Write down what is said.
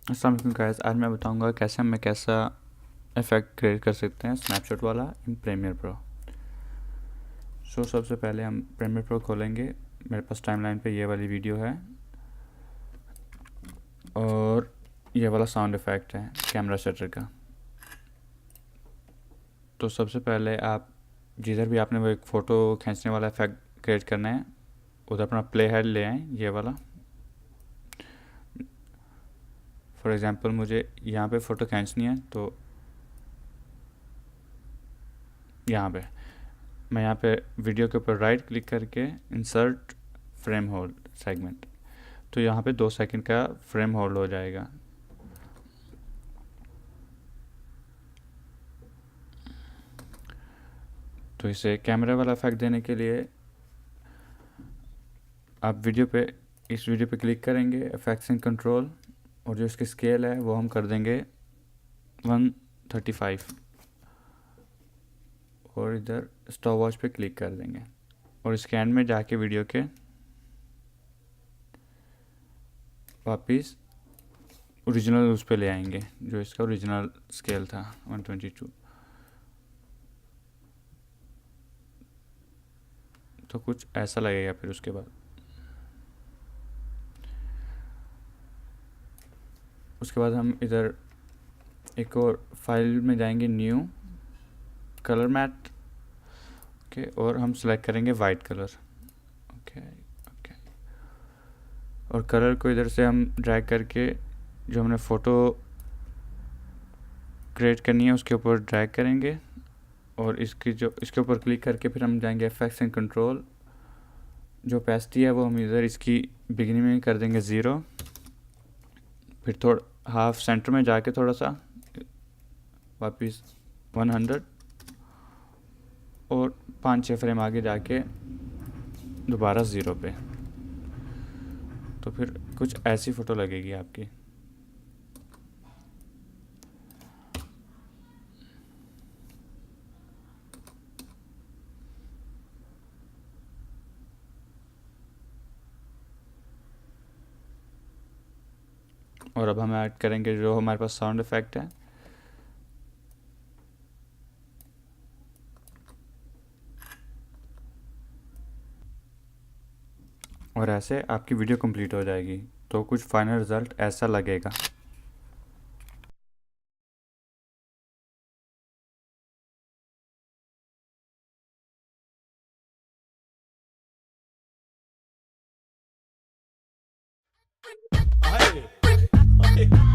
अस्सलाम वालेकुम गाइस, आज मैं बताऊंगा कैसे हम कैसा इफ़ेक्ट क्रिएट कर सकते हैं स्नैपशॉट वाला इन प्रीमियर प्रो। सबसे पहले हम प्रीमियर प्रो खोलेंगे। मेरे पास टाइमलाइन पे ये वाली वीडियो है और ये वाला साउंड इफ़ेक्ट है कैमरा शटर का। तो सबसे पहले आप जिधर भी आपने वो एक फ़ोटो खींचने वाला इफ़ेक्ट क्रिएट करना है उधर अपना प्ले हेड ले आएँ, ये वाला। फॉर एग्ज़ाम्पल मुझे यहाँ पे फ़ोटो खींचनी है तो यहाँ पे मैं यहाँ पे वीडियो के ऊपर राइट क्लिक करके इंसर्ट फ्रेम होल्ड सेगमेंट, तो यहाँ पे 2 सेकंड का फ्रेम होल्ड हो जाएगा। तो इसे कैमरे वाला इफेक्ट देने के लिए आप इस वीडियो पे क्लिक करेंगे, इफेक्ट्स एंड कंट्रोल, और जो इसकी स्केल है वो हम कर देंगे 135 और इधर स्टॉप वॉच पे क्लिक कर देंगे और इसके एंड में जाके वीडियो के वापस ओरिजिनल उस पे ले आएंगे जो इसका ओरिजिनल स्केल था 122। तो कुछ ऐसा लगेगा। फिर उसके बाद हम इधर एक और फाइल में जाएंगे, न्यू कलर मैट ओके, और हम सेलेक्ट करेंगे वाइट कलर ओके। और कलर को इधर से हम ड्रैग करके जो हमने फ़ोटो क्रिएट करनी है उसके ऊपर ड्रैग करेंगे और इसके ऊपर क्लिक करके फिर हम जाएंगे इफेक्ट्स एंड कंट्रोल। जो ओपेसिटी है वो हम इधर इसकी बिगिनिंग में कर देंगे 0, फिर थोड़ा हाफ सेंटर में जाके थोड़ा सा वापस 100 और 5-6 फ्रेम आगे जाके दोबारा 0 पे। तो फिर कुछ ऐसी फ़ोटो लगेगी आपकी। और अब हम ऐड करेंगे जो हमारे पास साउंड इफ़ेक्ट है। और ऐसे आपकी वीडियो कंप्लीट हो जाएगी। तो कुछ फाइनल रिज़ल्ट ऐसा लगेगा। Hey, hey.